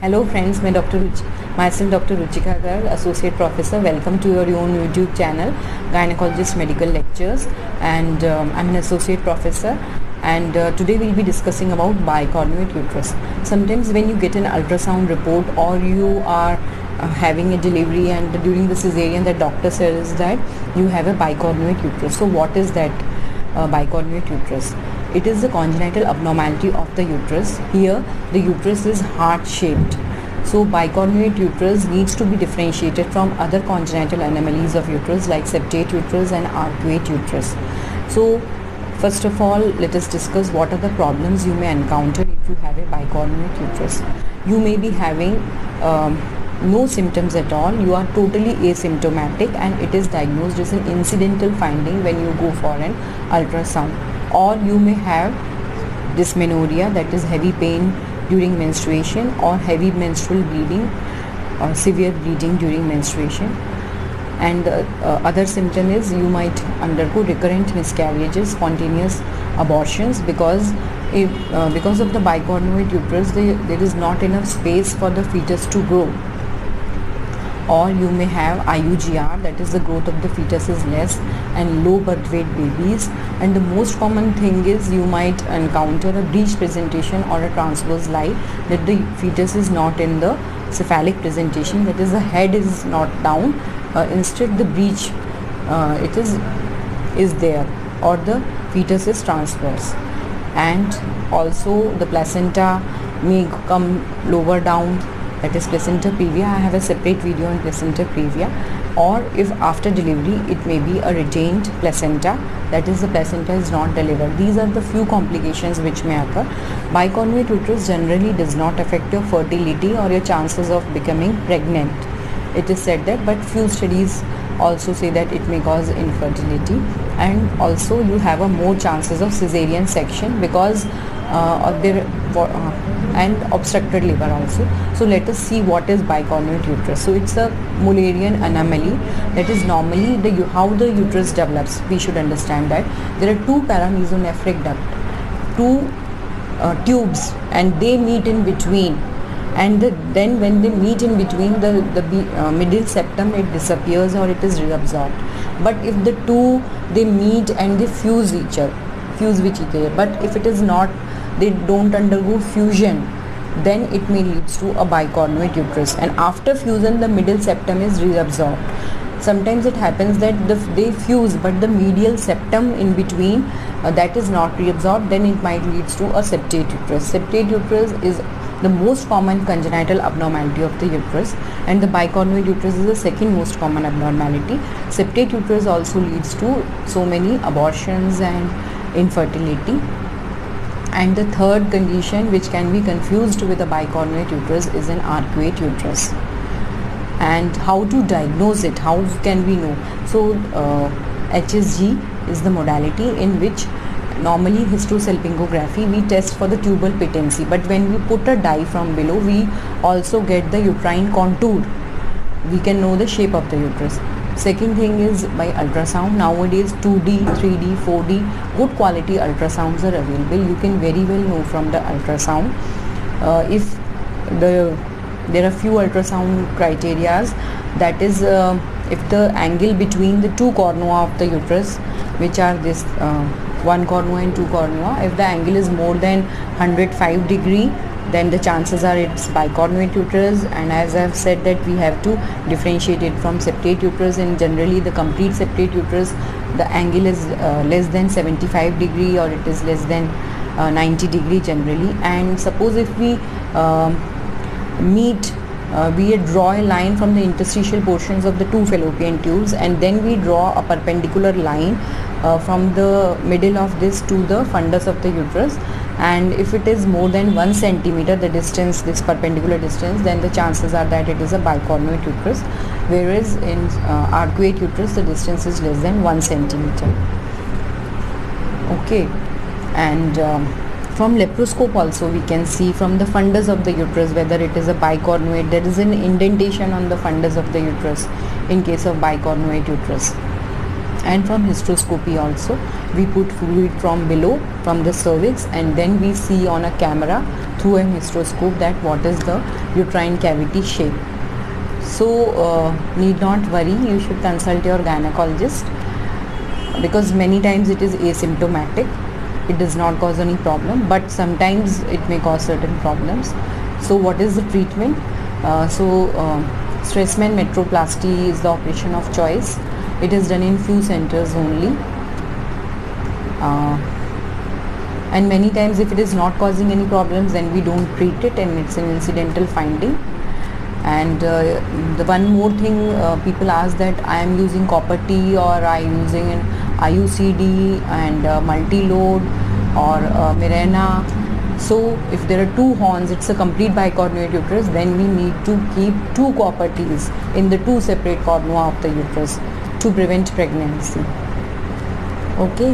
Hello friends, myself Dr. Ruchika Gar, Associate Professor. Welcome to your own YouTube channel, Gynecologist Medical Lectures, and I'm an Associate Professor. And today we'll be discussing about bicornuate uterus. Sometimes when you get an ultrasound report or you are having a delivery and during the cesarean the doctor says that you have a bicornuate uterus. So what is that bicornuate uterus? It is the congenital abnormality of the uterus. Here the uterus is heart shaped. So bicornuate uterus needs to be differentiated from other congenital anomalies of uterus like septate uterus and arcuate uterus. So first of all, let us discuss what are the problems you may encounter if you have a bicornuate uterus. You may be having no symptoms at all. You are totally asymptomatic and it is diagnosed as an incidental finding when you go for an ultrasound. Or you may have dysmenorrhea, that is heavy pain during menstruation, or heavy menstrual bleeding or severe bleeding during menstruation. And the other symptom is you might undergo recurrent miscarriages, spontaneous abortions, because of the bicornuate uterus there is not enough space for the fetus to grow. Or you may have IUGR, that is the growth of the fetus is less, and low birth weight babies. And the most common thing is you might encounter a breech presentation or a transverse lie, that the fetus is not in the cephalic presentation, that is the head is not down, instead the breech is there, or the fetus is transverse. And also the placenta may come lower down, that is placenta previa. I have a separate video on placenta previa. Or if after delivery it may be a retained placenta, that is the placenta is not delivered. These are the few complications which may occur. Bicornuate uterus generally does not affect your fertility or your chances of becoming pregnant. It is said that, but few studies also say that it may cause infertility, and also you have a more chances of cesarean section because and obstructed labor also. So let us see what is bicornuate uterus. So it's a Mullerian anomaly, that is normally how the uterus develops. We should understand that there are two paramesonephric duct, two tubes, and they meet in between, and then when they meet in between, the middle septum, it disappears or it is reabsorbed. But if the two they meet and they fuse with each other, but if it is not, they don't undergo fusion, then it may lead to a bicornuate uterus. And after fusion the middle septum is reabsorbed. Sometimes it happens that they fuse but the medial septum in between that is not reabsorbed, then it might lead to a septate uterus. Septate uterus is the most common congenital abnormality of the uterus, and the bicornuate uterus is the second most common abnormality. Septate uterus also leads to so many abortions and infertility. And the third condition which can be confused with a bicornuate uterus is an arcuate uterus. And how to diagnose it? How can we know? So HSG is the modality in which normally hysterosalpingography we test for the tubal patency, but when we put a dye from below we also get the uterine contour. We can know the shape of the uterus. Second thing is by ultrasound. Nowadays 2D, 3D, 4D, good quality ultrasounds are available. You can very well know from the ultrasound. If there are few ultrasound criterias, that is if the angle between the two cornua of the uterus, which are this one cornua and two cornua, if the angle is more than 105 degree, then the chances are it's bicornuate uterus. And as I've said that we have to differentiate it from septate uterus, and generally the complete septate uterus, the angle is less than 75 degree or it is less than 90 degree generally. And suppose if we we draw a line from the interstitial portions of the two fallopian tubes, and then we draw a perpendicular line from the middle of this to the fundus of the uterus, and if it is more than 1 centimeter the distance, this perpendicular distance, then the chances are that it is a bicornuate uterus, whereas in arcuate uterus the distance is less than 1 centimeter. Okay. And from laparoscope also we can see from the fundus of the uterus whether it is a bicornuate. There is an indentation on the fundus of the uterus in case of bicornuate uterus. And from hysteroscopy also, we put fluid from below, from the cervix, and then we see on a camera through a hysteroscope that what is the uterine cavity shape. So need not worry, you should consult your gynecologist, because many times it is asymptomatic, it does not cause any problem, but sometimes it may cause certain problems. So what is the treatment? Stressman metroplasty is the operation of choice. It is done in few centers only, and many times if it is not causing any problems, then we don't treat it and it's an incidental finding. And the one more thing, people ask that I am using copper T or I am using an IUCD and multi-load or Mirena. So if there are two horns, it's a complete bicornuate uterus, then we need to keep two copper Ts in the two separate cornua of the uterus to prevent pregnancy. Okay.